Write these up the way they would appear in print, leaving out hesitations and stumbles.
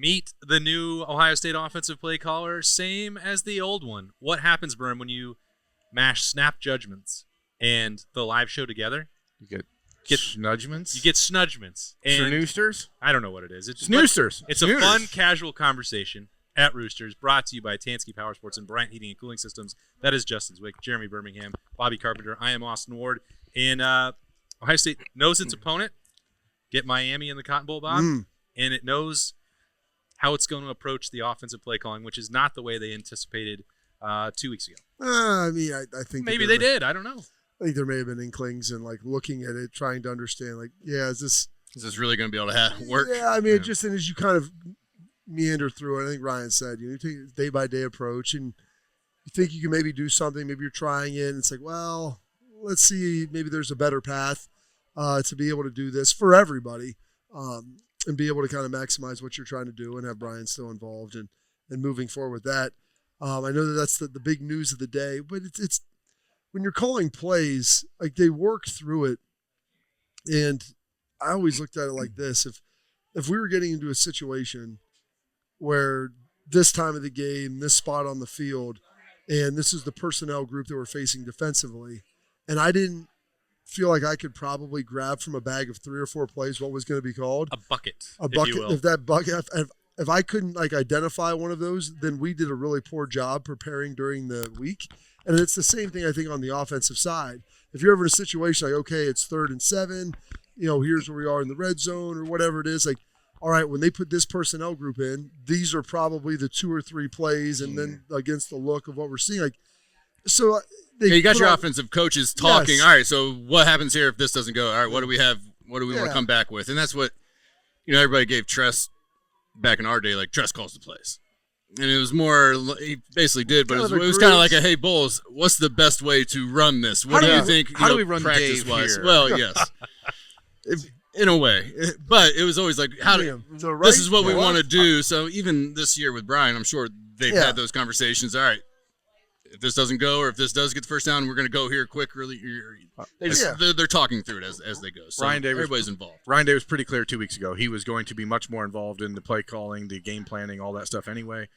Meet the new Ohio State offensive play caller, same as the old one. What happens, Birm, when you mash snap judgments and the live show together? You get snudgments? You get snudgments. And Roosters? I don't know what it is. It's Snoosters. It's a fun, casual conversation at Roosters, brought to you by Tansky Power Sports and Bryant Heating and Cooling Systems. That is Justin Zwick, Jeremy Birmingham, Bobby Carpenter. I am Austin Ward. And Ohio State knows its opponent. Get Miami in the Cotton Bowl, Bob. And it knows how it's going to approach the offensive play calling, which is not the way they anticipated 2 weeks ago. I think maybe they did. I don't know. I think there may have been inklings and looking at it, trying to understand. Is this really going to be able to work? Yeah, I mean, it just, and as you kind of meander through it, I think Ryan said, you take a day by day approach, and you think you can maybe do something. Maybe you're trying it, and it's like, well, let's see. Maybe there's a better path to be able to do this for everybody. And be able to kind of maximize what you're trying to do and have Brian still involved and moving forward with that. I know that's the big news of the day, but it's when you're calling plays, they work through it. And I always looked at it like this. If we were getting into a situation where this time of the game, this spot on the field, and this is the personnel group that we're facing defensively, and I didn't feel like I could probably grab from a bag of 3 or 4 plays what was going to be called a bucket. If you will. If that bucket, if I couldn't identify one of those, then we did a really poor job preparing during the week. And it's the same thing I think on the offensive side. If you're ever in a situation okay, it's 3rd and 7, here's where we are in the red zone or whatever it is. All right, when they put this personnel group in, these are probably the 2 or 3 plays, and then against the look of what we're seeing, you got your offensive coaches talking. Yes. All right, so what happens here if this doesn't go? All right, what do we have? What do we want to come back with? And that's what everybody gave Tress back in our day. Tress calls the plays, and it was more. He basically did, but it was kind of like a hey Bulls, what's the best way to run this? What do you think? How do we run practice Dave wise? here? Well, yes, in a way, but it was always this is what we want to do. So even this year with Brian, I'm sure they've had those conversations. All right. If this doesn't go, or if this does get the first down, we're going to go here quick. Really, they're talking through it as they go. So everybody's involved. Ryan Day was pretty clear 2 weeks ago. He was going to be much more involved in the play calling, the game planning, all that stuff anyway.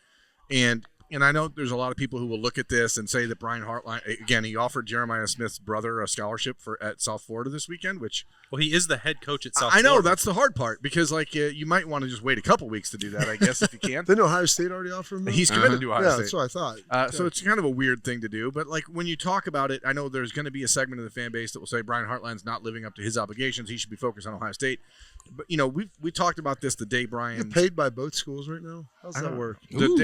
And I know there's a lot of people who will look at this and say that Brian Hartline, again, he offered Jeremiah Smith's brother a scholarship at South Florida this weekend, which... Well, he is the head coach at South Florida. I know, Florida. that's the hard part, because you might want to just wait a couple weeks to do that, I guess, if you can. Didn't Ohio State already offer him that? He's committed to Ohio State. That's what I thought. So it's kind of a weird thing to do, but when you talk about it, I know there's going to be a segment of the fan base that will say Brian Hartline's not living up to his obligations. He should be focused on Ohio State. But we talked about this the day Brian. You're paid by both schools right now. How's that work? The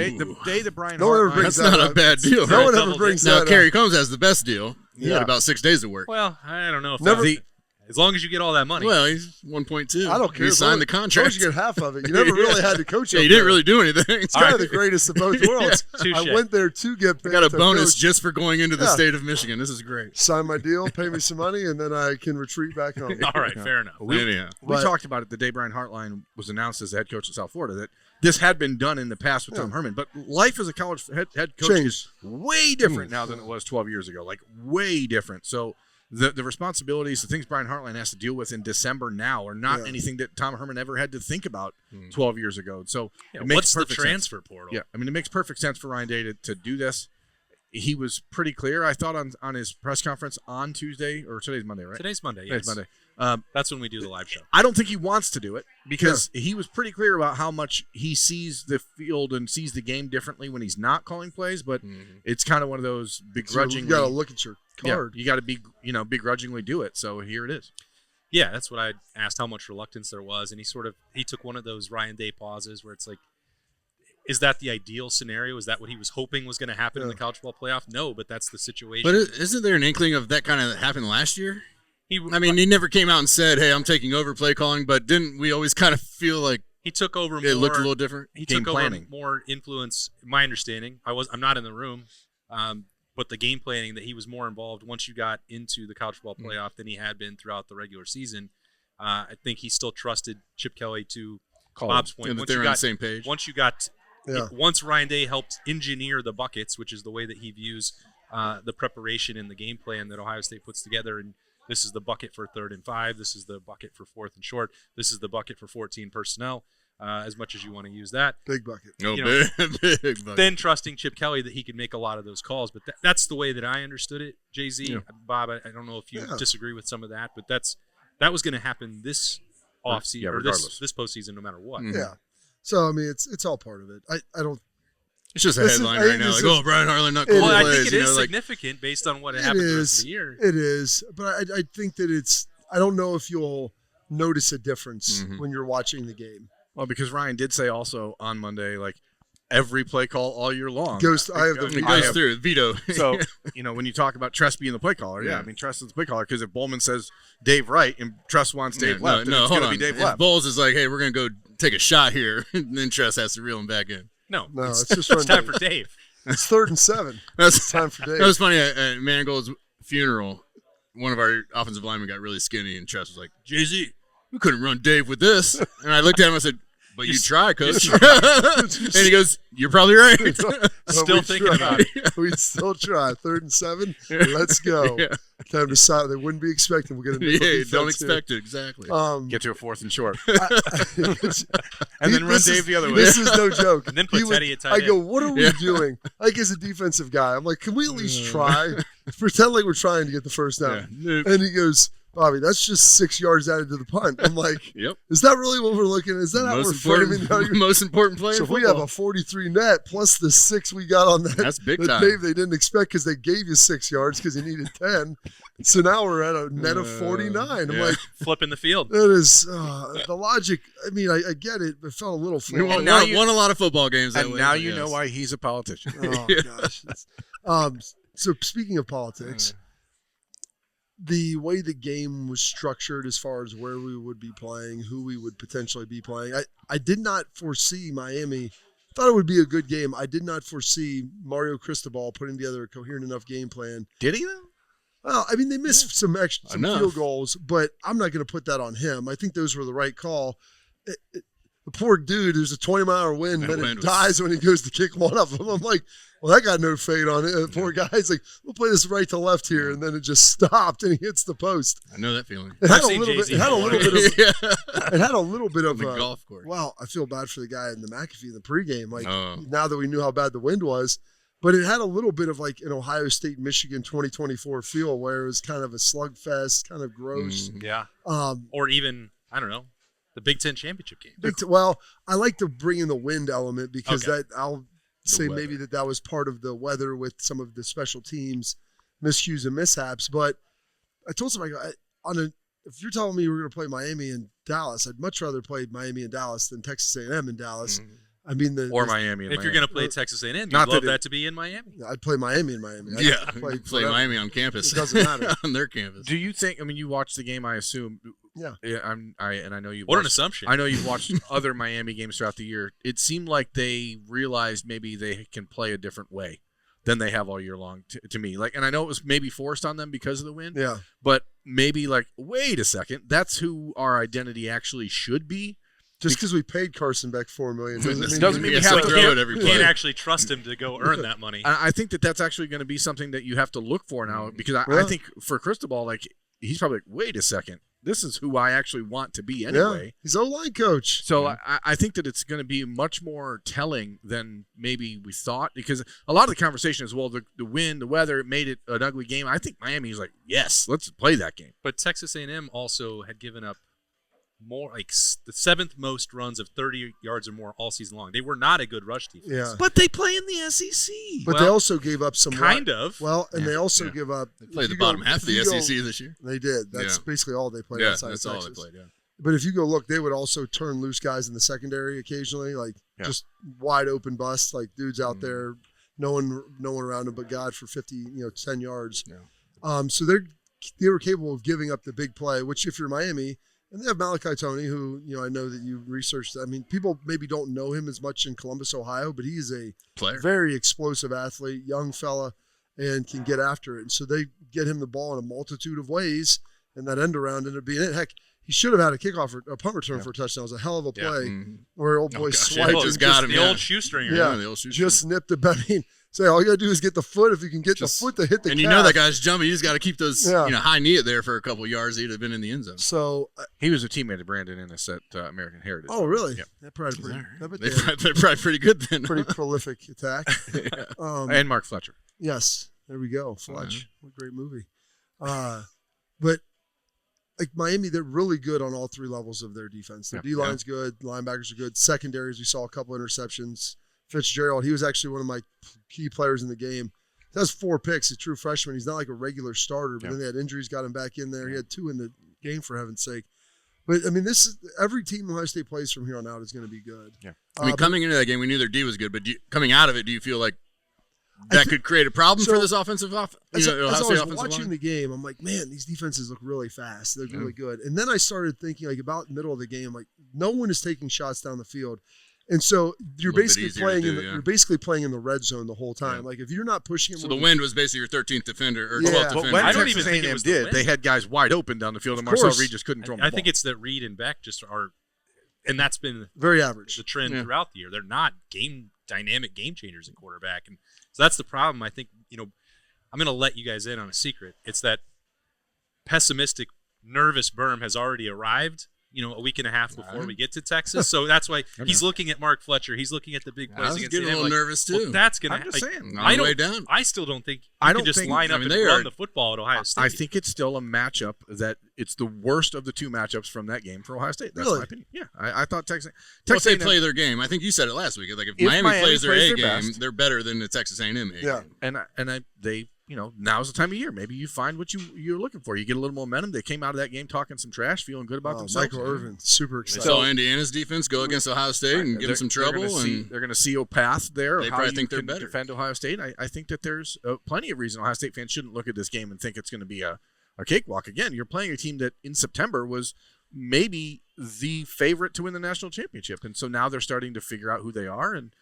day that Brian. No one ever brings that's not a bad deal. No one ever brings that. Now Kerry Combs has the best deal. He had about 6 days of work. Well, I don't know if as long as you get all that money. Well, he's 1.2. I don't care. He signed the contract. You get half of it. You never really had to coach. You didn't really do anything. It's kind of the greatest of both worlds. I went there to get paid. I got a bonus just for going into the state of Michigan. This is great. Sign my deal, pay me some money, and then I can retreat back home. All right, fair enough. We talked about it the day Brian Hartline was announced as the head coach at South Florida, that this had been done in the past with Tom Herman, but life as a college head coach is way different now than it was 12 years ago, way different. So the responsibilities, the things Brian Hartline has to deal with in December now are not anything that Tom Herman ever had to think about 12 years ago. So it makes what's the perfect transfer sense. portal? Yeah, I mean, it makes perfect sense for Ryan Day to do this. He was pretty clear, I thought, on his press conference on Tuesday, or today's Monday, right? Today's Monday, yes. Today's Monday. That's when we do the live show. I don't think he wants to do it because he was pretty clear about how much he sees the field and sees the game differently when he's not calling plays, but it's kind of one of those begrudgingly. You got to look at your card. You got to begrudgingly do it. So here it is. Yeah, that's what I asked, how much reluctance there was, and he took one of those Ryan Day pauses where it's like, is that the ideal scenario? Is that what he was hoping was going to happen in the college football playoff? No, but that's the situation. But isn't there an inkling of that kind of happened last year? He never came out and said, hey, I'm taking over play calling, but didn't we always kind of feel like he took over more? It looked a little different. He took over more influence, my understanding. I'm not in the room, but the game planning that he was more involved once you got into the college football playoff than he had been throughout the regular season. I think he still trusted Chip Kelly to Bob's point. That they're on the same page. Once Ryan Day helped engineer the buckets, which is the way that he views the preparation and the game plan that Ohio State puts together, and this is the bucket for 3rd and 5, this is the bucket for 4th and short, this is the bucket for 14 personnel. as much as you want to use that. Big bucket. No, You know, big bucket. Then trusting Chip Kelly that he could make a lot of those calls. But that's the way that I understood it, Jay-Z. Yeah. Bob, I don't know if you Yeah. disagree with some of that, but that was going to happen this offseason or regardless. this postseason no matter what. Mhm. Yeah. So, I mean, it's all part of it. I don't It's just a This is- headline I right think now. this Like, is- oh, Brian Harlan not It cool Well, I plays. think it You is know, like, significant based on what It happened the rest is. of the year. It is, but I think that I don't know if you'll notice a difference Mhm. when you're watching the game. Well, because Ryan did say also on Monday, like every play call all year long. I have the it video. goes through veto. So, when you talk about Tress being the play caller, Yeah. I mean, Tress is the play caller because if Bowman says Dave Right and Tress wants Dave Yeah, left, then it's hold going to on. be Dave If left. Bowles is like, hey, we're gonna go take a shot here, and then Tress has to reel him back in. No, No, it's, it's just run it's time Dave. for Dave. It's 3rd and 7. That's It's time for Dave. That was funny. At Mangold's funeral, one of our offensive linemen got really skinny, and Tress was like, Jay-Z, we couldn't run Dave with this. And I looked at him and I said, but you try, coach. And he goes, you're probably right. Still We'd thinking try. about it. We'd still try. 3rd and 7. Let's go. Yeah. Time to sign. They wouldn't be expecting. We'll get a nickel Yeah, defense don't here. expect it. Exactly. Get to a 4th and short. It's- And then run this Dave is- the other way. This is no joke. And then put He would- Teddy at tight I go, end. what are we Yeah. doing? Like, as a defensive guy, I'm like, can we at least try? Pretend like we're trying to get the first down. Yeah. And he goes, Bobby, that's just 6 yards added to the punt. I'm like, Yep. is that really what we're looking at? Is that how we're framing how you're most important play So in if we have football. a 43 net plus the 6 we got on that, That's big that time. Dave they didn't expect because they gave you 6 yards because you needed 10. So now we're at a net of 49. I'm yeah. like, Flipping the field. that is the logic. I mean, I get it, but it felt a little We flawed. won a lot of football games that And way. now but you know yes. why he's a politician. Oh gosh. So speaking of politics, the way the game was structured as far as where we would be playing, who we would potentially be playing, I did not foresee Miami. Thought it would be a good game. I did not foresee Mario Cristobal putting together a coherent enough game plan. Did he though? Well, I mean, they missed some Enough. field goals, but I'm not going to put that on him. I think those were the right call. The poor dude, there's a 20-mile wind, That then it wind was- dies when he goes to kick one of them. I'm like, well, that got no fade on it. The poor guy's like, we'll play this right to left here, and then it just stopped, and he hits the post. I know that feeling. It had I've a seen little bit. Jay-Z It had a pull little it. bit of. Yeah. It had a little bit of. The golf course. Wow, I feel bad for the guy in the McAfee in the pregame. Like Oh. now that we knew how bad the wind was, but it had a little bit of like an Ohio State Michigan 2024 feel where it was kind of a slugfest, kind of gross. Yeah. Um, Or even, I don't know, the Big Ten championship game. well, I like to bring in the wind element because Okay. that I'll say weather. maybe that was part of the weather with some of the special teams miscues and mishaps. But I told somebody if you're telling me we're going to play Miami and Dallas, I'd much rather play Miami and Dallas than Texas A&M and Dallas. I mean, Or Miami. If you're going to play Texas A&M, you'd Not love that that to be in Miami. I'd play Miami and Miami. I'd Yeah. play Play whatever. Miami on campus. It doesn't matter. On their campus. Do you think? I mean, you watched the game, I assume. Yeah. I know you. What an assumption. I know you've watched other Miami games throughout the year. It seemed like they realized maybe they can play a different way than they have all year long. To me, like, and I know it was maybe forced on them because of the win. Yeah. But maybe like, wait a second, that's who our identity actually should be. Just because we paid Carson Beck $4 million Doesn't mean Yeah, we so have to throw it every You play. can't actually trust him to go earn that money. I think that's actually going to be something that you have to look for now because I Yeah. think for Cristobal, like he's probably like, wait a second, this is who I actually want to be Yeah. anyway. He's O-line coach. So I think that it's going to be much more telling than maybe we thought because a lot of the conversation is, well, the wind, the weather made it an ugly game. I think Miami's like, yes, let's play that game. But Texas A&M also had given up more, like the 7th most runs of 30 yards or more all season long. They were not a good rush defense. Yeah. But they play in the SEC. But they Well, also gave up some. Kind of. Well, and they also Yeah. give up. They played if the you go- bottom half of the if you go- SEC this year. They did. That's Yeah. basically all they played Yeah, outside that's of all they Texas. played. Yeah. But if you go look, they would also turn loose guys in the secondary occasionally, like Yeah. just wide open busts, like dudes out Mhm. there, no one around them but God for 10 yards. Yeah. So they were capable of giving up the big play, which if you're Miami, and they have Malachi Toney, who I know that you researched. I mean, people maybe don't know him as much in Columbus, Ohio, but he is a Player. very explosive athlete, young fella, and can get after it. And so they get him the ball in a multitude of ways, and that end around ended up being it. Heck, he should have had a kickoff or a punt return for a touchdown. It was a hell of a Yeah. play Mhm. where old boy gosh, swiped yeah, and just got him. the yeah. old shoestringer. Yeah. the old shoe just nipped it. I mean, Say all you got to do is get the foot. If you can get the foot to hit the and calf. you know that guy's jumping. You just got to keep those Yeah. high knee it there for a couple of yards. He'd have been in the end zone. So He was a teammate of Brandon Ennis at American Heritage. oh really? Yeah. They're probably pretty. I bet They're they're probably pretty good then. pretty prolific attack. And Mark Fletcher. Yes, there we go. Fletch, what a great movie. But like Miami, they're really good on all three levels of their defense. Their D line's good, linebackers are good. Secondaries, we saw a couple interceptions. Fitzgerald, he was actually one of my key players in the game. He has 4 picks. A true freshman. He's not like a regular starter, but then they had injuries, got him back in there. He had 2 in the game, for heaven's sake. But I mean, this is every team Ohio State plays from here on out is going to be good. Yeah. I mean, coming into that game, we knew their D was good, but coming out of it, do you feel like that could create a problem for this offensive As I was offensive watching line? the game, I'm like, man, these defenses look really fast. They're really good. And then I started thinking, like, about the middle of the game, like, no one is taking shots down the field. And so you're basically playing you're basically playing in the red zone the whole time. Like if you're not pushing it. So the wind was basically your 13th defender or 12th Yeah. defender. But when I don't Texas even think it A&M was the did, wind. they had guys wide open down the field, and Of Marcel course. Reed just couldn't throw them the I ball. think it's that Reed and Beck just are, and that's been Very average. the trend throughout the year. They're not dynamic game changers in quarterback, and so that's the problem. I think I'm going to let you guys in on a secret. It's that pessimistic, nervous Birm has already arrived. A week and a half before we get to Texas, so that's why he's looking at Mark Fletcher. He's looking at the big plays I was against getting a A&M, little nervous too. Well, that's going I'm just saying. On the way down. I still don't think I you don't can just think- line I up mean, and they run are- the football at Ohio State. I think it's still a matchup that it's the worst of the 2 matchups from that game for Ohio State. That's Really? my opinion. Yeah, I thought Texas If they A&M play their game, I think you said it last week. Like if If Miami Miami plays their plays A their game, best. they're better than the Texas A&M A Yeah. game. they now's the time of year. Maybe you find what you're looking for. You get a little momentum. They came out of that game talking some trash, feeling good about themselves. Michael Irvin, super They excited. saw Indiana's defense go against Ohio State and give them some trouble. They're going to see a path there. They Of how probably you think they're can better. defend Ohio State. I think that there's plenty of reason Ohio State fans shouldn't look at this game and think it's going to be a cakewalk. Again, you're playing a team that in September was maybe the favorite to win the national championship, and so now they're starting to figure out who they are. And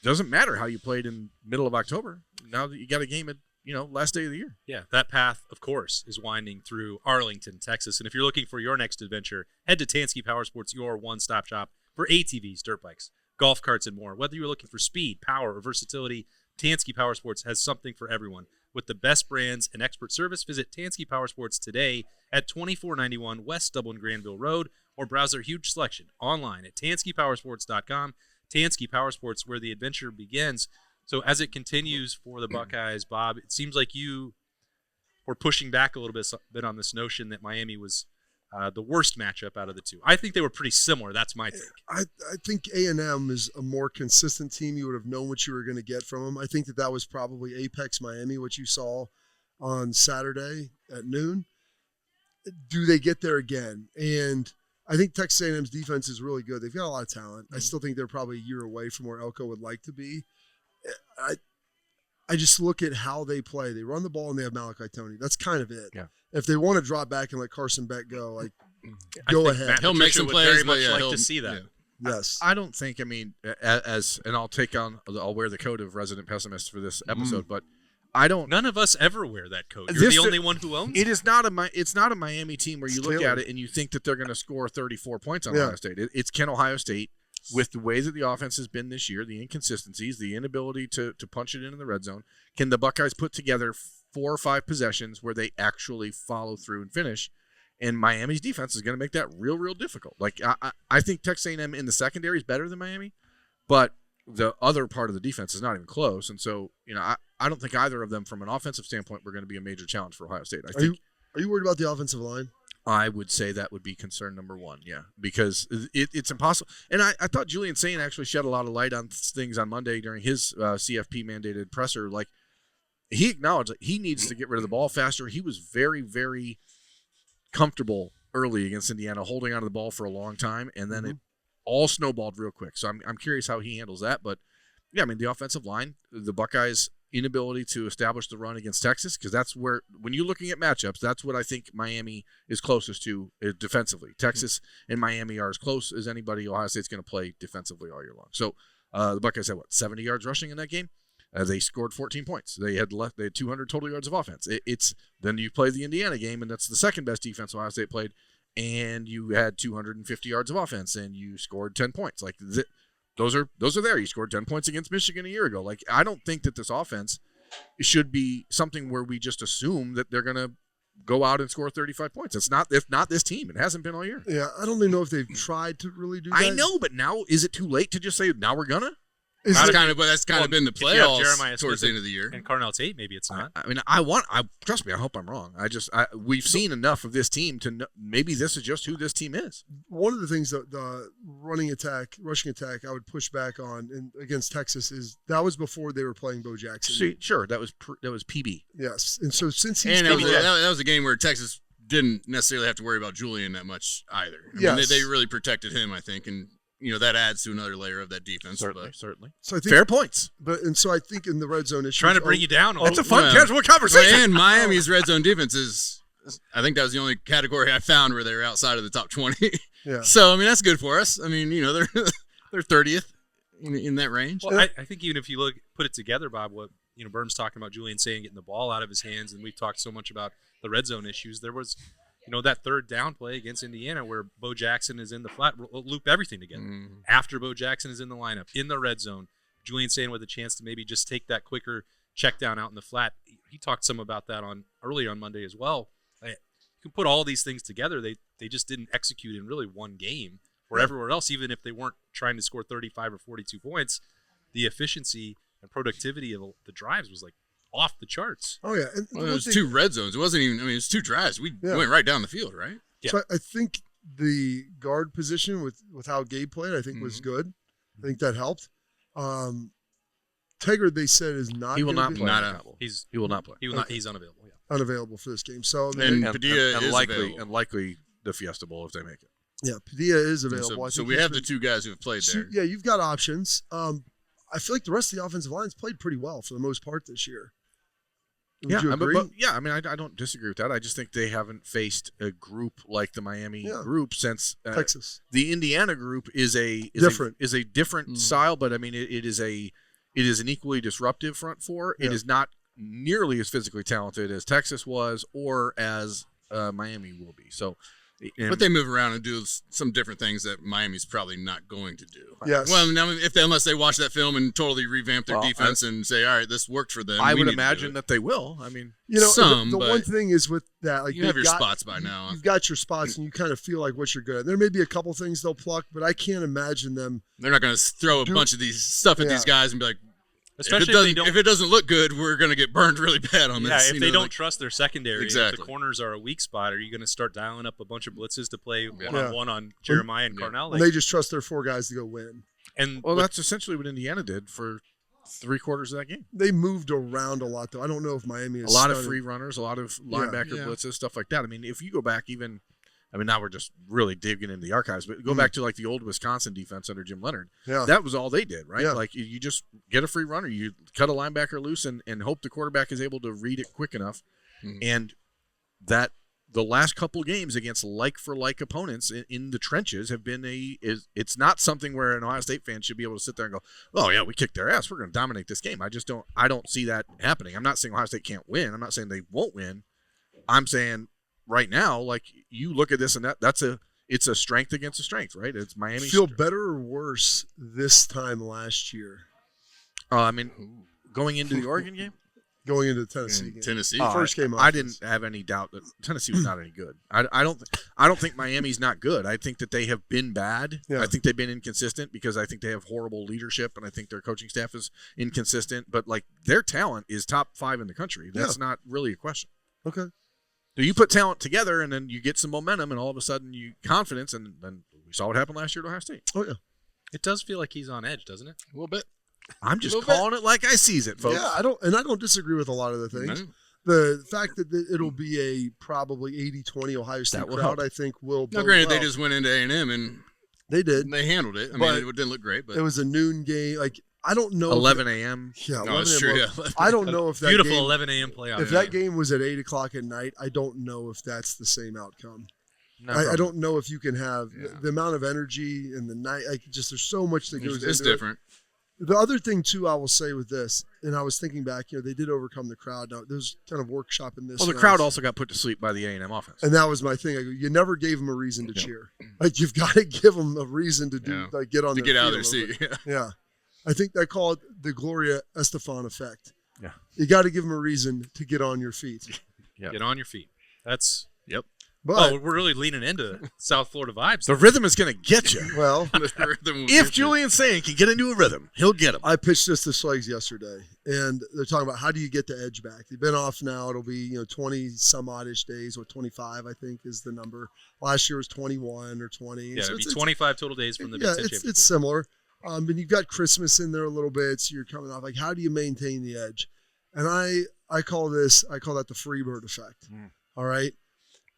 it doesn't matter how you played in middle of October. Now that you got a game at last day of the year. Yeah, that path, of course, is winding through Arlington, Texas. And if you're looking for your next adventure, head to Tansky Power Sports, your one-stop shop for ATVs, dirt bikes, golf carts, and more. Whether you're looking for speed, power, or versatility, Tansky Power Sports has something for everyone. With the best brands and expert service, visit Tansky Power Sports today at 2491 West Dublin Granville Road or browse their huge selection online at TanskyPowersports.com. Tansky Power Sports, where the adventure begins. So as it continues for the Buckeyes, Bob, it seems like you were pushing back a little bit on this notion that Miami was the worst matchup out of the 2. I think they were pretty similar. That's my take. I think A&M is a more consistent team. You would have known what you were going to get from them. I think that was probably Apex Miami, what you saw on Saturday at noon. Do they get there again? And I think Texas A&M's defense is really good. They've got a lot of talent. I still think they're probably a year away from where Elko would like to be. I just look at how they play. They run the ball and they have Malachi Tony. That's kind of it. Yeah. If they want to drop back and let Carson Beck go, I go think ahead. Matt He'll make Patricia some would plays, very but much yeah, like he'll- to see that. Yes. I don't think. I mean, and I'll wear the coat of resident pessimist for this episode, but I don't. None of us ever wear that coat. You're the only one who owns it. It is not it's not a Miami team where you It's look tailored. at it and you think that they're going to score 34 points on Yeah. Ohio State. It's can Ohio State, with the way that the offense has been this year, the inconsistencies, the inability to punch it in the red zone, can the Buckeyes put together 4 or 5 possessions where they actually follow through and finish? And Miami's defense is going to make that real, real difficult. Like I think Texas A&M in the secondary is better than Miami, but the other part of the defense is not even close. And so, I don't think either of them, from an offensive standpoint, were going to be a major challenge for Ohio State. Are you worried about the offensive line? I would say that would be concern number 1, yeah, because it's impossible. And I thought Julian Sain actually shed a lot of light on things on Monday during his CFP-mandated presser. Like, he acknowledged that he needs to get rid of the ball faster. He was very, very comfortable early against Indiana, holding onto the ball for a long time, and then it all snowballed real quick. So I'm curious how he handles that. But, yeah, I mean, the offensive line, the Buckeyes' inability to establish the run against Texas, because that's where, when you're looking at matchups, that's what I think Miami is closest to defensively. Texas and Miami are as close as anybody Ohio State's going to play defensively all year long. So the Buckeyes had 70 yards rushing in that game. They scored 14 points. They had 200 total yards of offense. Then you play the Indiana game, and that's the second best defense Ohio State played, and you had 250 yards of offense, and you scored 10 points. Like those are there. He scored 10 points against Michigan a year ago. Like, I don't think that this offense should be something where we just assume that they're going to go out and score 35 points. It's not, if not this team. It hasn't been all year. Yeah, I don't even know if they've tried to really do that. I know, but now is it too late to just say, now we're going to? That's kind of been the playoffs Jeremiah towards Smith the end of the year. And Carnell Tate, maybe it's not. I mean, trust me, I hope I'm wrong. We've seen enough of this team to know, maybe this is just who this team is. One of the things that the rushing attack, I would push back on against Texas is that was before they were playing Bo Jackson. Sure, that was PB. Yes, and so since he's that was a game where Texas didn't necessarily have to worry about Julian that much either. I mean, they really protected him, I think, and that adds to another layer of that defense. Certainly. So I think, fair points. So I think in the red zone issue, trying to bring you down. That's a fun, casual conversation. And Miami's red zone defense is, I think that was the only category I found where they were outside of the top 20. Yeah. So I mean, that's good for us. I mean, they're 30th in that range. Well, I think even if you put it together, Bob, what Birm's talking about, Julian saying getting the ball out of his hands, and we've talked so much about the red zone issues. There was that third down play against Indiana where Bo Jackson is in the flat, loop everything together. Mm-hmm. After Bo Jackson is in the lineup, in the red zone, Julian saying with a chance to maybe just take that quicker check down out in the flat. He talked some about that early on Monday as well. You can put all these things together. They just didn't execute in really one game. Where everywhere else, even if they weren't trying to score 35 or 42 points, the efficiency and productivity of the drives was like off the charts. Oh yeah, and it was two red zones. It wasn't even. I mean, it was two drives. We went right down the field, right? Yeah. So I think the guard position with how Gabe played, I think was good. I think that helped. Taggart, they said, is not. He will not play. He will not play. He's unavailable. Yeah. Unavailable for this game. So and Padilla is likely the Fiesta Bowl if they make it. Yeah, Padilla is available. So we have the two guys who have played there. Yeah, you've got options. I feel like the rest of the offensive line's played pretty well for the most part this year. Would you agree? I mean, I don't disagree with that. I just think they haven't faced a group like the Miami group since Texas. The Indiana group is a different style, but I mean, it is an equally disruptive front four. Yeah. It is not nearly as physically talented as Texas was or as Miami will be. So. But they move around and do some different things that Miami's probably not going to do. Yes. Well, unless they watch that film and totally revamp their defense and say, all right, this worked for them. I would imagine that they will. I mean, the one thing is with that, like you have your spots by now. You've got your spots, and you kind of feel like what you're good at. There may be a couple things they'll pluck, but I can't imagine them. They're not going to throw a bunch of these stuff at these guys and be like, especially if it doesn't look good, we're going to get burned really bad on this. Yeah, if they don't trust their secondary, exactly. If the corners are a weak spot, are you going to start dialing up a bunch of blitzes to play one-on-one on Jeremiah and Carnell? And they just trust their four guys to go win. And that's essentially what Indiana did for 3/4 of that game. They moved around a lot, though. I don't know if Miami is a lot of free runners, a lot of linebacker blitzes, stuff like that. I mean, if you go back now we're just really digging into the archives, but go back to like the old Wisconsin defense under Jim Leonard. Yeah. That was all they did, right? Yeah. Like you just get a free runner, you cut a linebacker loose and hope the quarterback is able to read it quick enough. Mm-hmm. And that the last couple games against like for like opponents in the trenches have been it's not something where an Ohio State fan should be able to sit there and go, oh yeah, we kicked their ass, we're going to dominate this game. I don't see that happening. I'm not saying Ohio State can't win. I'm not saying they won't win. I'm saying right now, like you look at this and it's a strength against a strength, right? It's Miami. Feel better or worse this time last year? I mean, going into the Oregon game, going into the Tennessee game. Tennessee first game. I didn't have any doubt that Tennessee was not any good. I don't think Miami's not good. I think that they have been bad. Yeah. I think they've been inconsistent because I think they have horrible leadership and I think their coaching staff is inconsistent. But like their talent is top 5 in the country. That's not really a question. Okay. So you put talent together, and then you get some momentum, and all of a sudden you confidence, and then we saw what happened last year at Ohio State. Oh yeah, it does feel like he's on edge, doesn't it? A little bit. I'm just calling it like I sees it, folks. Yeah, I don't disagree with a lot of the things. No. The fact that it'll be a probably 80-20 Ohio State crowd, help. I think will. Now, granted, they just went into A&M and they did. And they handled it. I mean, it didn't look great, but it was a noon game. Like I don't know. 11 a.m. Yeah, no, it's true. Yeah. I don't know if that beautiful game, 11 a.m. playoff. If that game was at 8 o'clock at night, I don't know if that's the same outcome. No, I don't know if you can have the amount of energy in the night. Like just there's so much that goes. It's into different. The other thing, too, I will say with this, and I was thinking back, they did overcome the crowd. Now, there's kind of workshopping this. Well, the crowd also got put to sleep by the A&M offense. And that was my thing. I go, you never gave them a reason to cheer. Like, you've got to give them a reason to do, get on to their get out of feet their a little seat. bit. Yeah. I think they call it the Gloria Estefan effect. Yeah. You got to give them a reason to get on your feet. Get on your feet. That's Yep. But, we're really leaning into South Florida vibes. The rhythm is going to get you. well, If Julian Sain can get into a rhythm, he'll get him. I pitched this to Swags yesterday, and they're talking about how do you get the edge back. They've been off now. It'll be 20 some oddish days, or 25 I think is the number. Last year was 21 or 20. Yeah, so it'll be 25 total days from the Big Ten Championship. It's similar. And you've got Christmas in there a little bit, so you're coming off. Like, how do you maintain the edge? And I call that the Freebird effect. All right.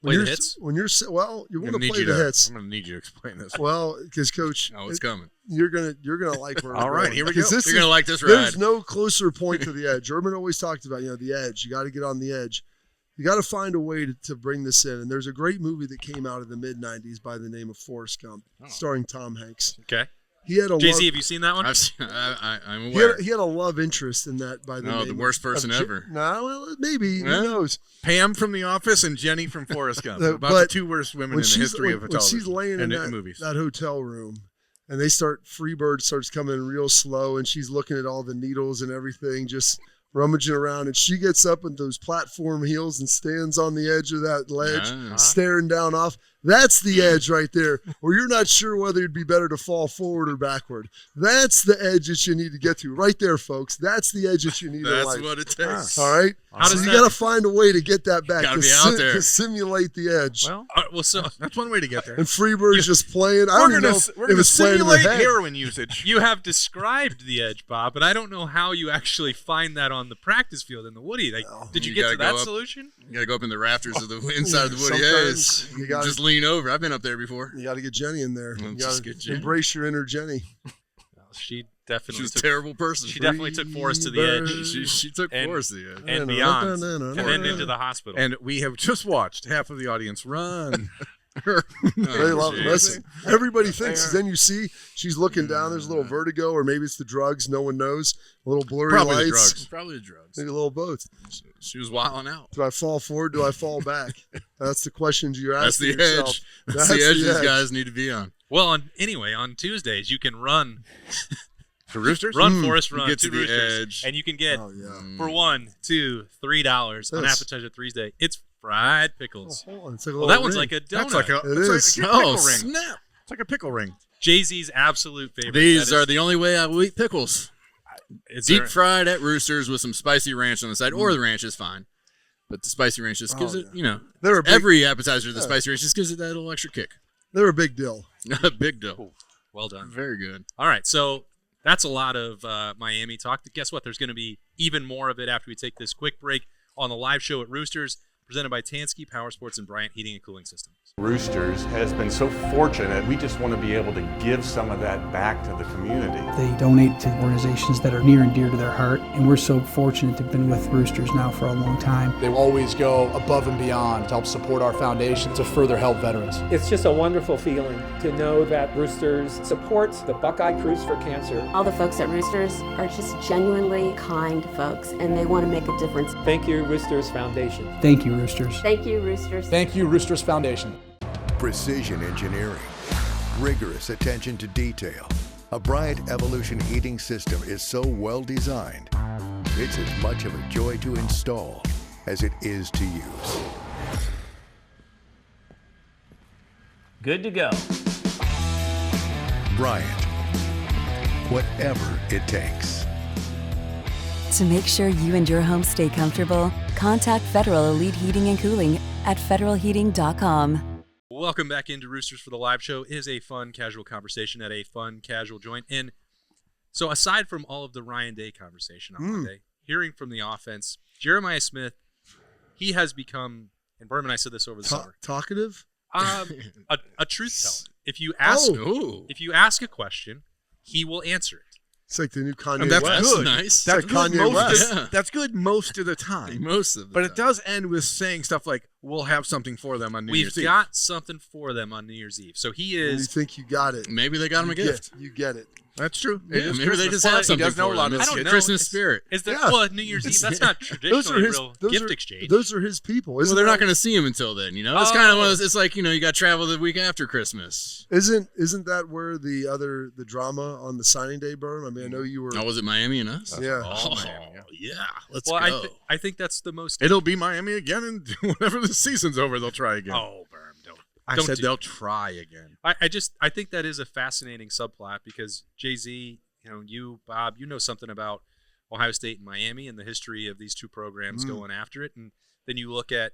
Play the hits? When you're you want to play the hits. I'm going to need you to explain this. Well, because Coach, it's coming. You're gonna like where. All right, here we go. You're going to like this ride. There's no closer point to the edge. Urban always talked about the edge. You got to get on the edge. You got to find a way to bring this in. And there's a great movie that came out in the mid '90s by the name of Forrest Gump, starring Tom Hanks. Okay. He had a JC, have you seen that one? I'm aware. He had a love interest in that by the name. The worst person ever. Well, maybe. Who knows? Pam from The Office and Jenny from Forrest Gump. About the two worst women in the history of television. When she's laying in that hotel room, and Freebird starts coming in real slow, and she's looking at all the needles and everything, just rummaging around, and she gets up with those platform heels and stands on the edge of that ledge, staring down off. That's the edge right there, where you're not sure whether it'd be better to fall forward or backward. That's the edge that you need to get to. Right there, folks. That's the edge that you need in life. That's what it takes. All right? You got to find a way to get that back. Got to be out there. To simulate the edge. So that's one way to get there. And Freebird's just playing. I don't even know we're going to simulate heroin usage. You have described the edge, Bob, but I don't know how you actually find that on the practice field in the Woody. Did you get to that solution? You got to go up in the rafters of the inside of the Woody. You just lean over. I've been up there before. You got to get Jenny in there. You got to embrace your inner Jenny. She definitely was a terrible person. She definitely took Forrest to the edge. She took Forrest to the edge. And beyond. And then into the hospital. And we have just watched half of the audience run. They love it. Listen, everybody thinks. Then you see she's looking down. There's a little vertigo, or maybe it's the drugs. No one knows. A little blurry lights. Probably the drugs. Maybe a little both. She was wilding out. Do I fall forward? Do I fall back? That's the questions you're asking That's the yourself. edge. That's the edge these guys need to be on. Well, on Tuesdays you can run. For Roosters? Run, Forrest, run. Get to the Roosters. edge. And you can get, for $1, $2, $3 on Appetizer Tuesday. It's fried pickles. That one's like a donut. That's like a pickle ring. Snap. It's like a pickle ring. Jay-Z's absolute favorite. These are the only way I will eat pickles. Deep fried at Roosters with some spicy ranch on the side, or the ranch is fine. But the spicy ranch just gives it, every appetizer, the spicy ranch just gives it that little extra kick. They're a big deal. A big deal. Ooh, well done. Very good. All right, so that's a lot of Miami talk. Guess what? There's going to be even more of it after we take this quick break on the live show at Roosters, presented by Tansky Power Sports and Bryant Heating and Cooling Systems. Roosters has been so fortunate. We just want to be able to give some of that back to the community. They donate to organizations that are near and dear to their heart, and we're so fortunate to have been with Roosters now for a long time. They always go above and beyond to help support our foundation to further help veterans. It's just a wonderful feeling to know that Roosters supports the Buckeye Cruise for Cancer. All the folks at Roosters are just genuinely kind folks, and they want to make a difference. Thank you, Roosters Foundation. Thank you, Roosters. Thank you, Roosters. Thank you, Roosters Foundation. Precision engineering, rigorous attention to detail. A Bryant Evolution heating system is so well designed, it's as much of a joy to install as it is to use. Good to go. Bryant, whatever it takes. To make sure you and your home stay comfortable, contact Federal Elite Heating and Cooling at federalheating.com. Welcome back into Roosters for the live show. It is a fun, casual conversation at a fun, casual joint. And so aside from all of the Ryan Day conversation on Monday, hearing from the offense, Jeremiah Smith, he has become, and Birm and I said this over the summer. Talkative? A truth teller. If you ask a question, he will answer it. It's like the new Kanye and that's West. Good. Nice. That's like good Kanye West. That's good most of the time. Most of the But time. it does end with saying stuff like, we'll have something for them on New Year's Eve. We've got something for them on New Year's Eve. So he is. You think you got it? Maybe they got him a gift. You get it. That's true. Yeah, maybe they just have something. He does know for a lot them. of It's I don't know. Christmas Is- spirit. Is there? Yeah. Well, New Year's Eve. That's not traditionally real gift exchange. Those are his people. Well, they're not going to see him until then. It's kind of one of those. It's like you got travel the week after Christmas. Isn't that where the drama on the signing day, Birm? I mean, I know you were. Oh, was it Miami and us? Yeah. Oh, Miami, yeah. Let's Well, go. I think that's the most. It'll be Miami again, and whenever the season's over, they'll try again. Oh, Birm, don't. I don't said do they'll that. try again. I think that is a fascinating subplot because Jay-Z, you, Bob, you know something about Ohio State and Miami and the history of these two programs going after it. And then you look at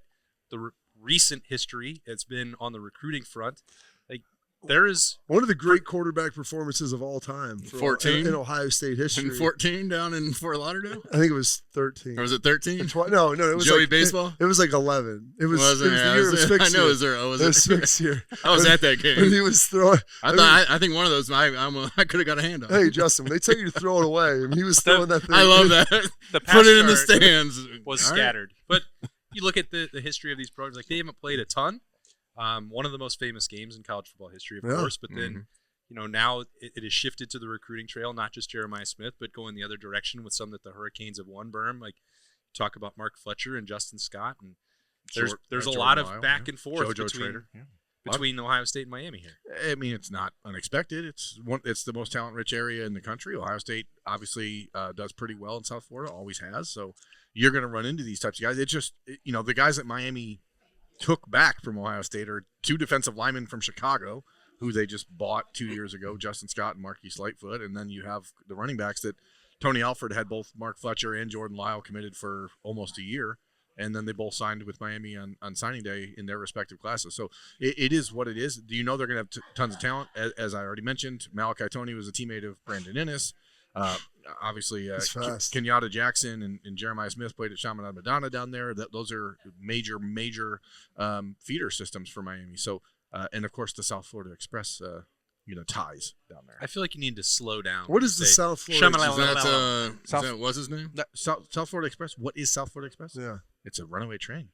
the recent history it's been on the recruiting front. Like, there is one of the great quarterback performances of all time. 14 in Ohio State history. And 14 down in Fort Lauderdale? I think it was 13. Or was it 13? No, it was Joey like, Baseball? It was like 11. It was Was the year it was I fixed know. year. Is there? Oh, was It it? was fixed year. I was at that game. When he was throwing. I think one of those I could have got a hand on. Hey, Justin, when they tell you to throw it away, I mean, he was throwing that thing. I love that. the Put it in the pass chart stands. was All right. scattered. But you look at the history of these programs, like they haven't played a ton. One of the most famous games in college football history, of course. But then, now it has shifted to the recruiting trail, not just Jeremiah Smith, but going the other direction with some that the Hurricanes have won. Birm, like talk about Mark Fletcher and Justin Scott, and there's a lot of back and forth between Ohio State and Miami here. I mean, it's not unexpected. It's the most talent-rich area in the country. Ohio State obviously does pretty well in South Florida, always has. So you're going to run into these types of guys. It's just the guys that Miami took back from Ohio State are two defensive linemen from Chicago, who they just bought 2 years ago, Justin Scott and Marquise Lightfoot. And then you have the running backs that Tony Alford had both Mark Fletcher and Jordan Lyle committed for almost a year. And then they both signed with Miami on signing day in their respective classes. So it is what it is. Do you know they're going to have tons of talent? As I already mentioned, Malachi Toney was a teammate of Brandon Ennis. Obviously, Kenyatta Jackson and Jeremiah Smith played at Chaminade Madonna down there. Those are major feeder systems for Miami. So, and of course, the South Florida Express, ties down there. I feel like you need to slow down. What is the South Florida Is that what's his name? South Florida Express. What is South Florida Express? Yeah. It's a runaway train.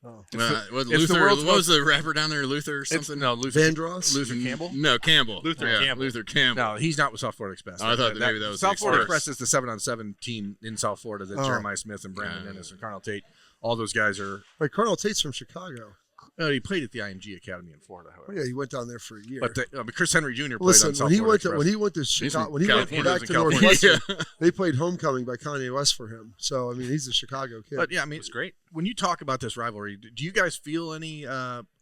Oh. What was the rapper down there? Luther or something? Luther Vandross? Luther Campbell? No, Campbell. Luther Campbell. Luther Campbell. No, he's not with South Florida Express. I thought maybe that was South the Florida Express. Express is the 7-on-7 team in South Florida that Jeremiah Smith and Brandon Ennis and Carnell Tate, all those guys are. Right, Carnell Tate's from Chicago. He played at the IMG Academy in Florida, however. Oh, yeah, he went down there for a year. But Chris Henry Jr. played Listen, on South when he Florida went to Express. when he went to Chicago, when he went California. back to California. Northwestern, they played "Homecoming" by Kanye West for him. So I mean, he's a Chicago kid. But yeah, I mean, it's great. When you talk about this rivalry, do you guys feel any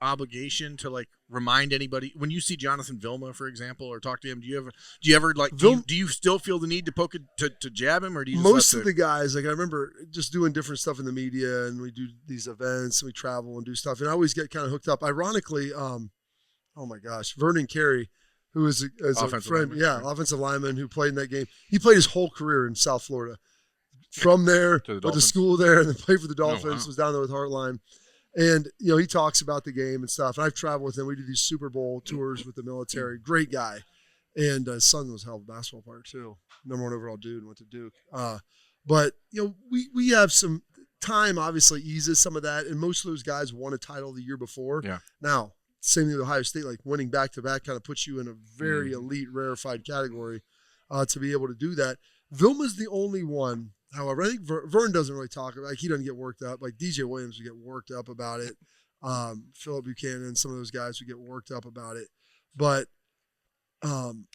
obligation to like remind anybody when you see Jonathan Vilma, for example, or talk to him? Do you ever like do you still feel the need to poke to jab him, or do you just most of the guys, like I remember just doing different stuff in the media, and we do these events and we travel and do stuff, and I always get kind of hooked up. Ironically, oh my gosh, Vernon Carey, who is a friend, offensive lineman who played in that game. He played his whole career in South Florida. From there, went to school there, and then played for the Dolphins. Oh, wow. Was down there with Heartline, and he talks about the game and stuff. And I've traveled with him. We do these Super Bowl tours with the military. Great guy, and his son was a hell of a basketball player too. #1 overall dude, and went to Duke. But we have some time. Obviously, eases some of that, and most of those guys won a title the year before. Yeah. Now, same thing with Ohio State. Like winning back to back kind of puts you in a very elite, rarefied category to be able to do that. Vilma's the only one. However, I think Vern doesn't really talk about it. Like, he doesn't get worked up. Like DJ Williams would get worked up about it. Philip Buchanan, some of those guys would get worked up about it. But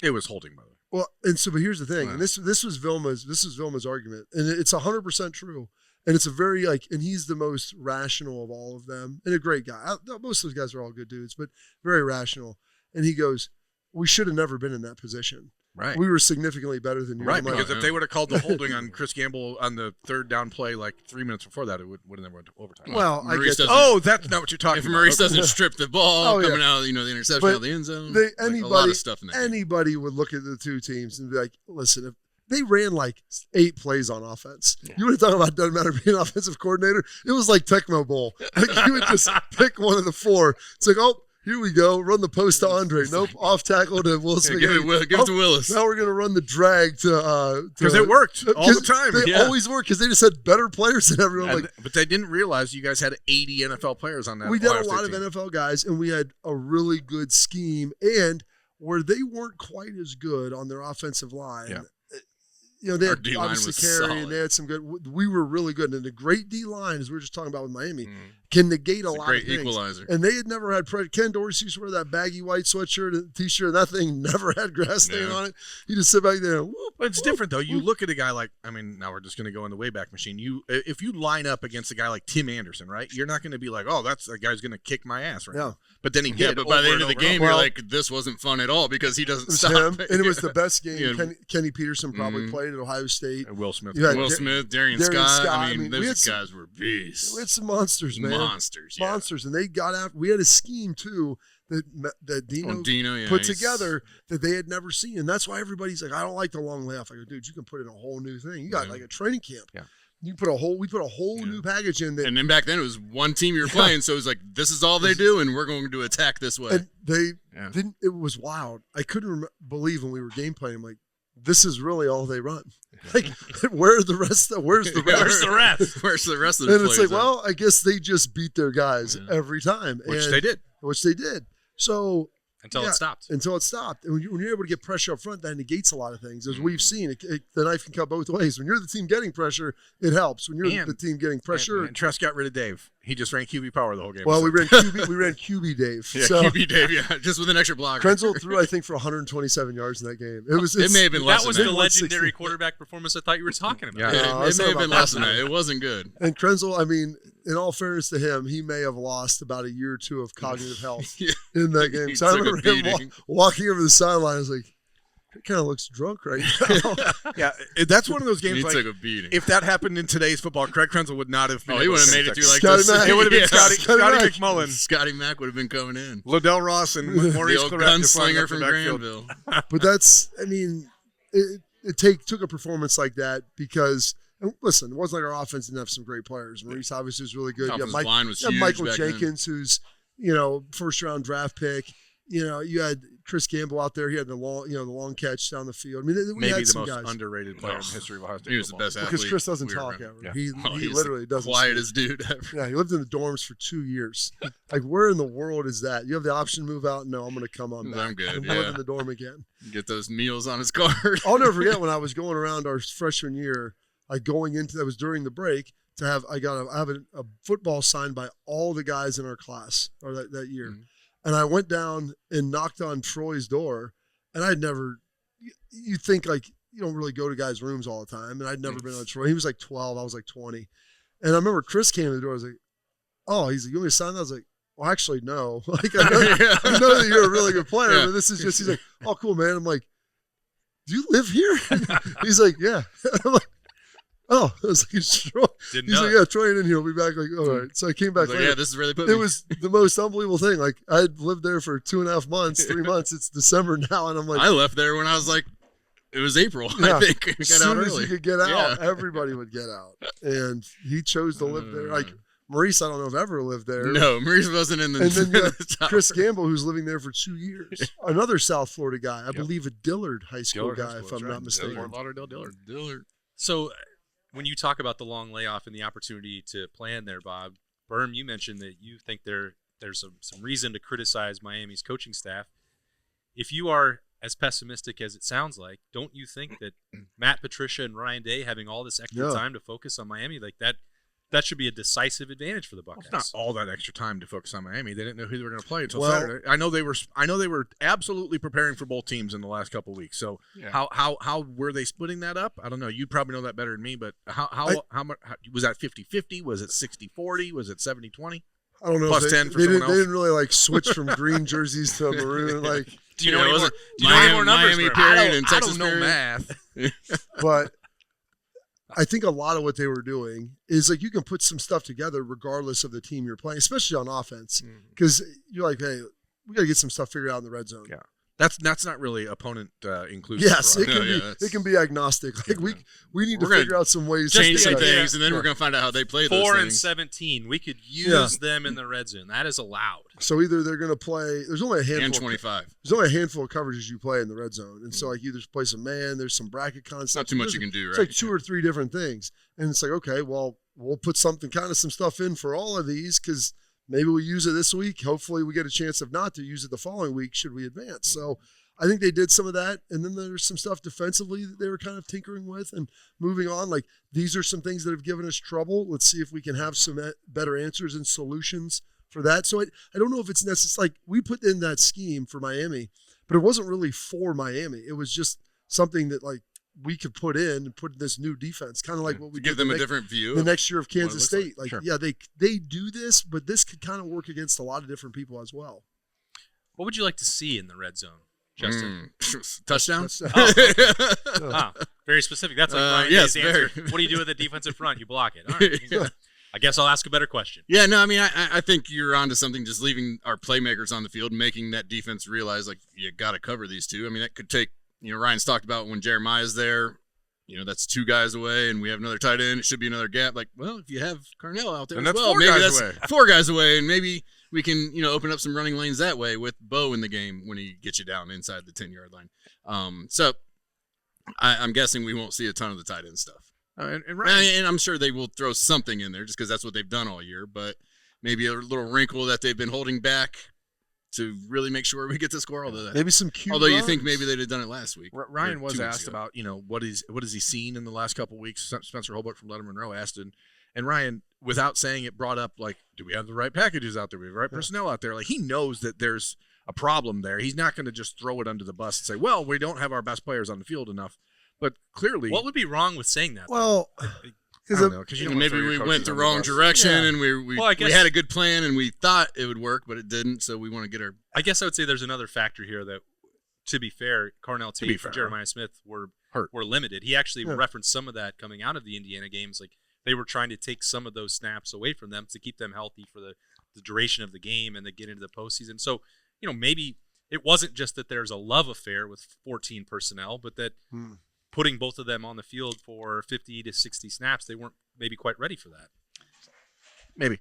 it was holding, by the way. Well, but here's the thing, and this was Vilma's argument, and it's 100% true. And it's a very and he's the most rational of all of them, and a great guy. Most of those guys are all good dudes, but very rational. And he goes, "We should have never been in that position. Right. We were significantly better than you." Right, because if they would have called the holding on Chris Gamble on the third down play like 3 minutes before that, it would have never went to overtime. Well, I get that. Oh, that's not what you're talking If about. Maurice doesn't strip the ball coming out, the interception But out of the end zone, anybody, a lot of stuff in there. Anybody would look at the two teams and be like, "Listen, if they ran like 8 plays on offense. You would have talked about doesn't matter being an offensive coordinator. It was like Tecmo Bowl. Like you would just pick one of the 4. It's like, oh, Here we go. Run the post to Andre. Nope. Off tackle to Will Smith. Give it to Willis. Now we're going to run the drag to because it worked all the time. They always work because they just had better players than everyone. But they didn't realize you guys had 80 NFL players on that. We did a lot of NFL guys, and we had a really good scheme. And where they weren't quite as good on their offensive line. Yeah. They had obviously Carey, and they had some good. We were really good, and the great D line, as we were just talking about with Miami, can negate a lot of things. Great equalizer. And they had never had pressure. Ken Dorsey used to wear that baggy white sweatshirt and T-shirt. That thing never had grass stain on it. You just sit back there. And whoop, but it's different though. You look at a guy like, now we're just going to go in the Wayback Machine. If you line up against a guy like Tim Anderson, right? You're not going to be like, oh, that's a guy's going to kick my ass right now. But then he did. But by the end of the game, you're like, this wasn't fun at all because he doesn't stop. And it was the best game. Kenny Peterson probably played at Ohio State. Will Smith. Will Smith, Darian Scott. I mean those guys were beasts. We had some monsters, man. Monsters. And they got after. We had a scheme, too, that Dino put together that they had never seen. And that's why everybody's like, I don't like the long layoff. I go, dude, you can put in a whole new thing. You got like a training camp. Yeah. We put a whole new package in. And then back then it was one team you were playing, so it was like, this is all they do, and we're going to attack this way. And they didn't. It was wild. I couldn't believe when we were game playing, I'm like, this is really all they run. Like, where's the rest? Where's the rest? Where's the rest? Where's the rest of the And it's like, well, I guess they just beat their guys every time. Which they did. So until it stopped. And when you're able to get pressure up front, that negates a lot of things. As we've seen, the knife can cut both ways. When you're the team getting pressure, it helps. When you're the team getting pressure. And Tress got rid of Dave. He just ran QB power the whole game. Well, we ran QB Dave. Yeah, so, QB Dave, just with an extra blocker. Krenzel threw, I think, for 127 yards in that game. It may have been less than that. That was the legendary quarterback performance I thought you were talking about. Yeah, it may have been less than that. It wasn't good. And Krenzel, in all fairness to him, he may have lost about a year or two of cognitive health in that game. So I remember him walking over the sideline. I was like, he kind of looks drunk right now. Yeah, that's one of those games. He like, took a beating. If that happened in today's football, Craig Krenzel would not have. He would have made it through like this. It would have been Scotty McMullen. Scotty Mack would have been coming in. Liddell Ross and Maurice the old gunslinger from Granville. But that's, it took a performance like that because. And listen, it wasn't like our offense didn't have some great players. Maurice obviously was really good. Offensive line was huge Michael back Jenkins, who's first-round draft pick. You had Chris Gamble out there. He had the long catch down the field. We maybe had the some most guys. underrated player in the history of Ohio State. He was the best athlete. Because Chris doesn't talk ever. Yeah. He literally doesn't. Quietest dude ever. Yeah, he lived in the dorms for 2 years. Like, where in the world is that? You have the option to move out? No, I'm going to come on back. I'm good. I'm live in the dorm again. Get those meals on his card. I'll never forget when I was going around our freshman year. That was during the break to have I have a football signed by all the guys in our class or that year, and I went down and knocked on Troy's door, and I'd never. You think like you don't really go to guys' rooms all the time, and I'd never been on Troy. He was like 12, I was like 20, and I remember Chris came to the door. I was like, "Oh, he's like, you want me to sign that?" I was like, "Well, actually, no. Like I know that you're a really good player, but this is just." He's like, "Oh, cool, man." I'm like, "Do you live here?" He's like, "Yeah." I'm like. Oh, I was like, it's Troy. He's like, yeah, Troy ain't in here. We'll be back. Like, all right. So I came back later. Yeah, this is really put me. It was the most unbelievable thing. Like, I'd lived there for 2.5 months, 3 months. It's December now, and I'm like, I left there when I was like, it was April. Yeah. I think. As soon as you could get out, everybody would get out, and he chose to live there. Like Maurice, I don't know if ever lived there. No, Maurice wasn't in the. And then you have Chris Gamble, who's living there for 2 years. Another South Florida guy, I believe, a Dillard High School guy, if I'm not mistaken. Fort Lauderdale Dillard. So. When you talk about the long layoff and the opportunity to plan there, Bob, Birm, you mentioned that you think there's some reason to criticize Miami's coaching staff. If you are as pessimistic as it sounds like, don't you think that Matt Patricia and Ryan Day having all this extra time to focus on Miami, like that should be a decisive advantage for the Buckeyes? Well, it's not all that extra time to focus on Miami. They didn't know who they were going to play until Saturday. I know they were absolutely preparing for both teams in the last couple of weeks. So how were they splitting that up? I don't know. You probably know that better than me. But how much was that 50-50? Was it 60-40? Was it 70-20? I don't know. Plus 10 for someone else. They didn't really like switch from green jerseys to maroon. Like, do you know any more numbers? Miami period and Texas I don't know math. But I think a lot of what they were doing is like you can put some stuff together regardless of the team you're playing, especially on offense, because you're like, hey, we got to get some stuff figured out in the red zone. Yeah. That's not really opponent inclusive. Yes, it can be agnostic. Like we need to figure out some ways to change some things, and then we're going to find out how they play those 4 things. and 17. We could use them in the red zone. That is allowed. So either they're going to play. There's only a handful. And 25. There's only a handful of coverages you play in the red zone, and so like either play some man. There's some bracket concepts. Not too much you can do, right? It's like 2 or 3 different things, and it's like okay, well we'll put some stuff in for all of these because maybe we use it this week. Hopefully we get a chance of not to use it the following week should we advance. So I think they did some of that, and then there's some stuff defensively that they were kind of tinkering with and moving on. Like these are some things that have given us trouble. Let's see if we can have some better answers and solutions for that. So I don't know if it's necessary. Like we put in that scheme for Miami, but it wasn't really for Miami. It was just something that like we could put in and put in this new defense, kind of like what we give them a different view the next year of Kansas State. Like sure. yeah, they do this, but this could kind of work against a lot of different people as well. What would you like to see in the red zone, Justin? Touchdowns? Oh, okay. Very specific. That's like Ryan Day's answer. very. What do you do with the defensive front? You block it. All right. I guess I'll ask a better question. Yeah, no, I mean, I think you're onto something, just leaving our playmakers on the field, making that defense realize, like, you got to cover these two. I mean, that could take, Ryan's talked about when Jeremiah's there, that's 2 guys away, and we have another tight end. It should be another gap. Like, well, if you have Carnell out there and as that's well, 4 maybe guys that's away. 4 guys away, and maybe we can, open up some running lanes that way with Bo in the game when he gets you down inside the 10-yard line. So I'm guessing we won't see a ton of the tight end stuff. And I'm sure they will throw something in there just because that's what they've done all year, but maybe a little wrinkle that they've been holding back to really make sure we get the score. Maybe some cute Although you runs. think maybe they'd have done it last week. Ryan was asked about, what has he seen in the last couple of weeks? Spencer Holbrook from Letterman Row asked, and Ryan, without saying it, brought up, like, do we have the right packages out there? Do we have the right personnel out there? Like, he knows that there's a problem there. He's not going to just throw it under the bus and say, well, we don't have our best players on the field enough. But clearly, what would be wrong with saying that? Well, because maybe we went the wrong direction and we had a good plan and we thought it would work, but it didn't. So we want to get our. I guess I would say there's another factor here that, to be fair, Carnell Tate and Jeremiah Smith were limited. He actually referenced some of that coming out of the Indiana games. Like they were trying to take some of those snaps away from them to keep them healthy for the duration of the game and to get into the postseason. So, maybe it wasn't just that there's a love affair with 14 personnel, but that. Putting both of them on the field for 50 to 60 snaps, they weren't maybe quite ready for that. Maybe.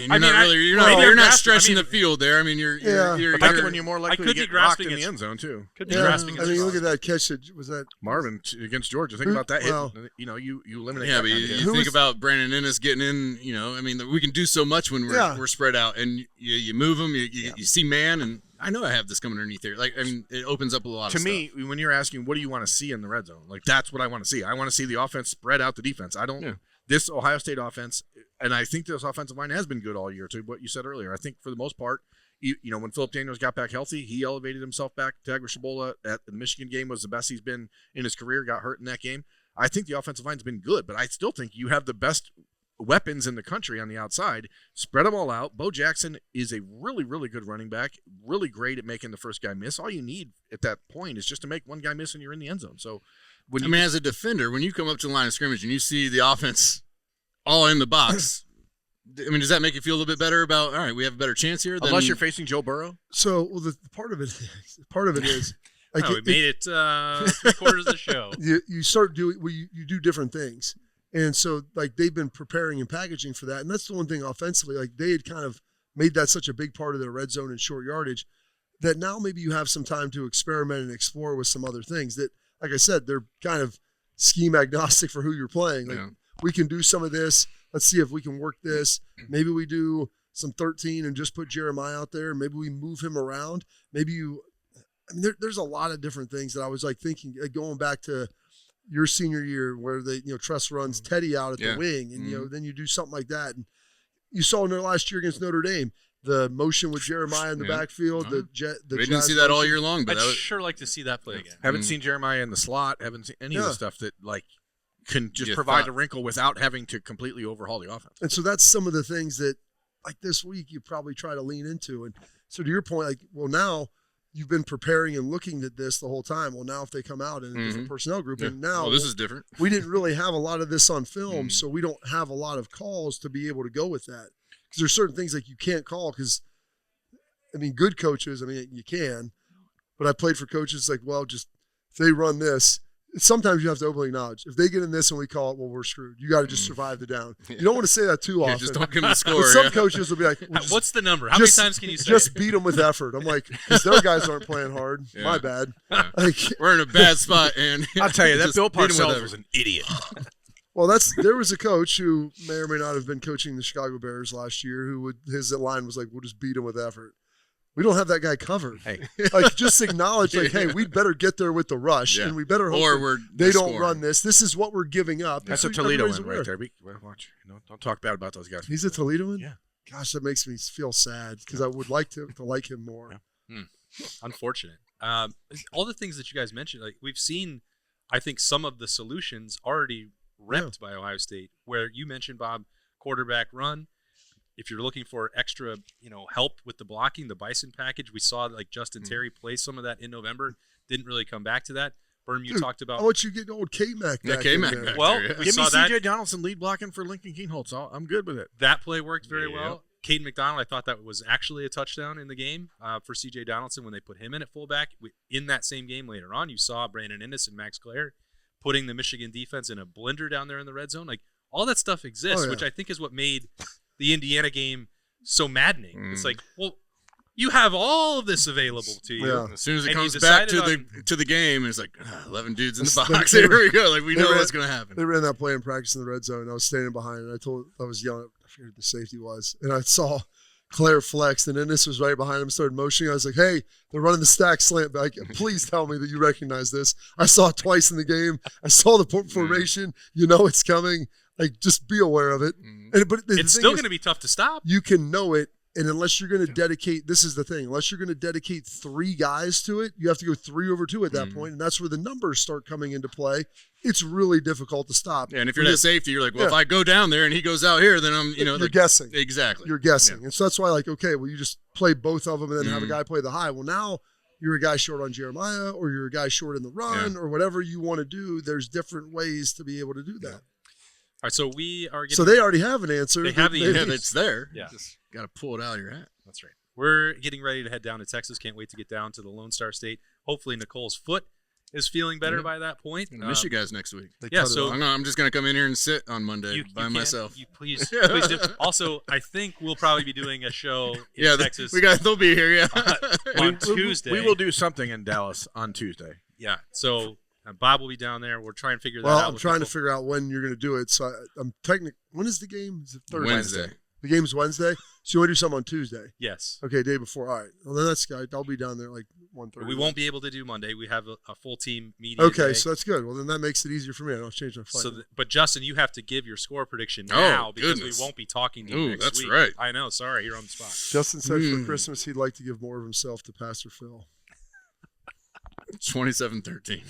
You're not stretching the field there. I mean, you're when you're more likely to get rocked in the end zone too. Could be grasping. I mean, look at that catch. Was that Marvin against Georgia? Think about that hit. You eliminate. Yeah, that but you think about Brandon Ennis getting in. I mean, we can do so much when we're spread out, and you move them. You see man, and I know I have this coming underneath there. Like, I mean, it opens up a lot of stuff. To me, when you're asking, what do you want to see in the red zone? Like, that's what I want to see. I want to see the offense spread out the defense. I don't. Yeah. This Ohio State offense, and I think this offensive line has been good all year, too, what you said earlier. I think for the most part, when Philip Daniels got back healthy, he elevated himself back. Tagovailoa at the Michigan game was the best he's been in his career, got hurt in that game. I think the offensive line's been good, but I still think you have the best weapons in the country on the outside. Spread them all out. Bo Jackson is a really, really good running back, really great at making the first guy miss. All you need at that point is just to make one guy miss and you're in the end zone. So, as a defender, when you come up to the line of scrimmage and you see the offense all in the box, I mean, does that make you feel a little bit better about, all right, we have a better chance here? Unless you're facing Joe Burrow? So, well, the part of it is like we made it 3/4 of the show. You start doing, you do different things. And so, like, they've been preparing and packaging for that. And that's the one thing offensively, like, they had kind of made that such a big part of their red zone and short yardage that now maybe you have some time to experiment and explore with some other things that, like I said, they're kind of scheme agnostic for who you're playing. Like, we can do some of this. Let's see if we can work this. Maybe we do some 13 and just put Jeremiah out there. Maybe we move him around. There's a lot of different things that I was, like, thinking, going back to your senior year where they, Tress runs Teddy out at the wing and, then you do something like that. And you saw in their last year against Notre Dame, the motion with Jeremiah in the backfield, we didn't see that all year long, but I'd sure like to see that play again. Haven't seen Jeremiah in the slot, haven't seen any of the stuff that, like, can just provide a wrinkle without having to completely overhaul the offense. And so that's some of the things that, like, this week you probably try to lean into. And so to your point, like, well, now you've been preparing and looking at this the whole time. Well, now if they come out in a different personnel group, and now this is different. We didn't really have a lot of this on film, so we don't have a lot of calls to be able to go with that. Because there's certain things like you can't call because, good coaches, you can, But I played for coaches like, well, just if they run this, sometimes you have to openly acknowledge if they get in this and we call it, well, we're screwed. You got to just survive the down. You don't want to say that too often. Just don't give them the score. But some coaches will be like, what's the number? How many times can you say just beat them with effort? I'm like, because their guys aren't playing hard. Yeah. My bad. Yeah. Like, we're in a bad spot, and I'll tell you that Bill beat 'em with Parcells effort. was an idiot. well, there was a coach who may or may not have been coaching the Chicago Bears last year who his line was like, we'll just beat them with effort. We don't have that guy covered. Hey. Like, just acknowledge, like, hey, we'd better get there with the rush, and we better hope they don't run this. This is what we're giving up. That's a Toledo one right there. Watch. Don't talk bad about those guys. He's a Toledoan? Yeah. Gosh, that makes me feel sad because I would like to like him more. Yeah. Unfortunate. All the things that you guys mentioned, like we've seen, I think some of the solutions already repped by Ohio State, where you mentioned, Bob, quarterback run. If you're looking for extra, help with the blocking, the Bison package, we saw like Justin Terry play some of that in November. Didn't really come back to that. Birm, you talked about. I want you to get old K-Mac back. K-Mac in there. back well, there, we give saw me that. C.J. Donaldson lead blocking for Lincoln Keenholz. I'm good with it. That play worked very well. Caden McDonald, I thought that was actually a touchdown in the game for C.J. Donaldson when they put him in at fullback. In that same game later on, you saw Brandon Innes and Max Clare putting the Michigan defense in a blender down there in the red zone. Like, all that stuff exists, which I think is what made the Indiana game so maddening. It's like, well, you have all of this available to you. Yeah. As soon as it comes back to the game, it's like 11 dudes in the box. Here we go. Like, we know what's going to happen. They ran that play in practice in the red zone. I was standing behind, and I was yelling. I forget who the safety was, and I saw Claire flexed, and Innes was right behind him, started motioning. I was like, hey, they're running the stack slant back. Please tell me that you recognize this. I saw it twice in the game. I saw the formation. You know it's coming. Like, just be aware of it. But it's still going to be tough to stop. You can know it, and unless you're going to dedicate, this is the thing, unless you're going to dedicate 3 guys to it, you have to go 3 over 2 at that point, and that's where the numbers start coming into play. It's really difficult to stop. Yeah, and if you're not safety, you're like, well, if I go down there and he goes out here, then I'm, you're guessing. Exactly. You're guessing. And so that's why, like, okay, well, you just play both of them and then have a guy play the high. Well, now you're a guy short on Jeremiah, or you're a guy short in the run, or whatever you want to do. There's different ways to be able to do that. All right, so we are getting. So they already have an answer. They have the answer. Yeah, it's there. Yeah. Just got to pull it out of your hat. That's right. We're getting ready to head down to Texas. Can't wait to get down to the Lone Star State. Hopefully Nicole's foot is feeling better by that point. Miss you guys next week. Yeah, so I'm just going to come in here and sit on Monday by myself. You please do. Also, I think we'll probably be doing a show in Texas. They'll be here, on Tuesday. We will do something in Dallas on Tuesday. Yeah, so Bob will be down there. We're trying to figure that out. Well, I'm trying to figure out when you're going to do it. So I'm when is the game? Is it Thursday? Wednesday. The game's Wednesday. So you want to do something on Tuesday? Yes. Okay, day before. All right. Well, then that's good. I'll be down there like 1:30. We won't be able to do Monday. We have a full team meeting. Okay, today. so that's good. Well, then that makes it easier for me. I don't change my flight. But Justin, you have to give your score prediction now because we won't be talking to you next that's week. right. I know. Sorry, you're on the spot. Justin said for Christmas he'd like to give more of himself to Pastor Phil. 27-13.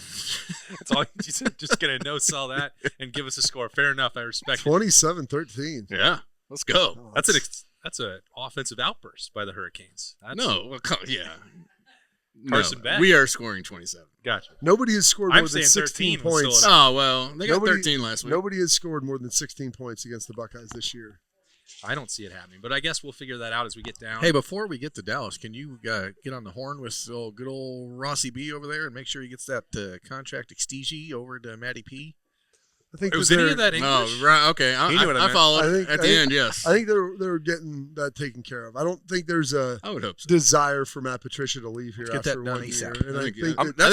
That's all. Just gonna no-sell that and give us a score. Fair enough. I respect 27-13. Yeah, let's go. Oh, That's an offensive outburst by the Hurricanes. Carson Beck. We are scoring 27. Gotcha. Nobody has scored more than 16 points. Oh, well, they got 13 last week. Nobody has scored more than 16 points against the Buckeyes this year. I don't see it happening, but I guess we'll figure that out as we get down. Hey, before we get to Dallas, can you get on the horn with good old Rossi B over there and make sure he gets that contract extigi over to Matty P? I think was any of that English? Oh, right. Okay. I followed. At the end, yes. I think they're getting that taken care of. I don't think there's a desire for Matt Patricia to leave here after 1 year. And I think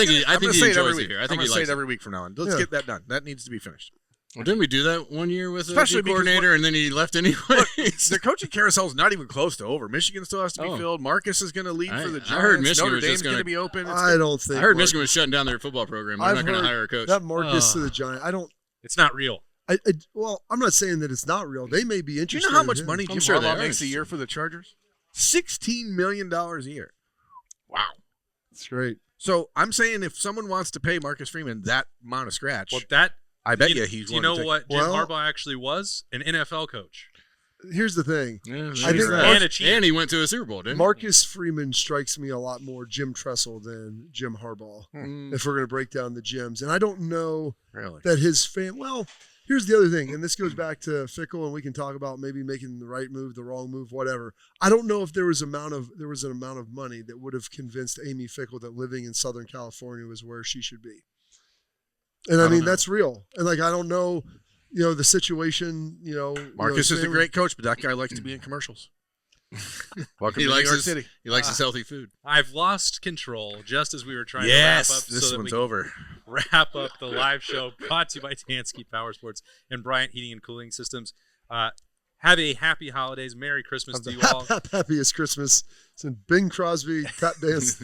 he enjoys it here. I think he say likes it every week from now on. Let's get that done. That needs to be finished. Well, didn't we do that 1 year with the coordinator, and then he left anyway? The coaching carousel is not even close to over. Michigan still has to be filled. Marcus is going to lead for the Giants. I heard Michigan Notre Dame's going to be open. I don't think. I heard Michigan was shutting down their football program. They're not going to hire a coach. That Marcus to the Giants. I don't. It's not real. Well, I'm not saying that it's not real. They may be interested. Do you know how much money Jim Harbaugh makes a year for the Chargers? $16 million a year. Wow. That's great. So I'm saying if someone wants to pay Marcus Freeman that amount of scratch, I bet he's. Do you know what Jim Harbaugh actually was? An NFL coach. Here's the thing. Yeah, I think and he went to a Super Bowl, didn't he? Marcus Freeman strikes me a lot more Jim Tressel than Jim Harbaugh. If we're going to break down the Jims, and I don't know that his Here's the other thing, and this goes back to Fickle, and we can talk about maybe making the right move, the wrong move, whatever. I don't know if there was an amount of money that would have convinced Amy Fickle that living in Southern California was where she should be. And I mean, that's real. And like, I don't know, the situation, Marcus is a great coach, but that guy likes to be in commercials. Welcome to New York City. He likes his healthy food. I've lost control just as we were trying to wrap up. This one's over. Wrap up the live show brought to you by Tansky Power Sports and Bryant Heating and Cooling Systems. Have a happy holidays. Merry Christmas to you all. Happiest Christmas since Bing Crosby tap dance.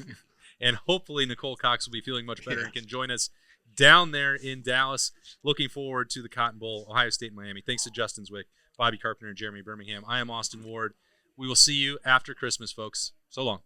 And hopefully Nicole Cox will be feeling much better and can join us down there in Dallas. Looking forward to the Cotton Bowl, Ohio State and Miami. Thanks to Justin Zwick, Bobby Carpenter, and Jeremy Birmingham. I am Austin Ward. We will see you after Christmas, folks. So long.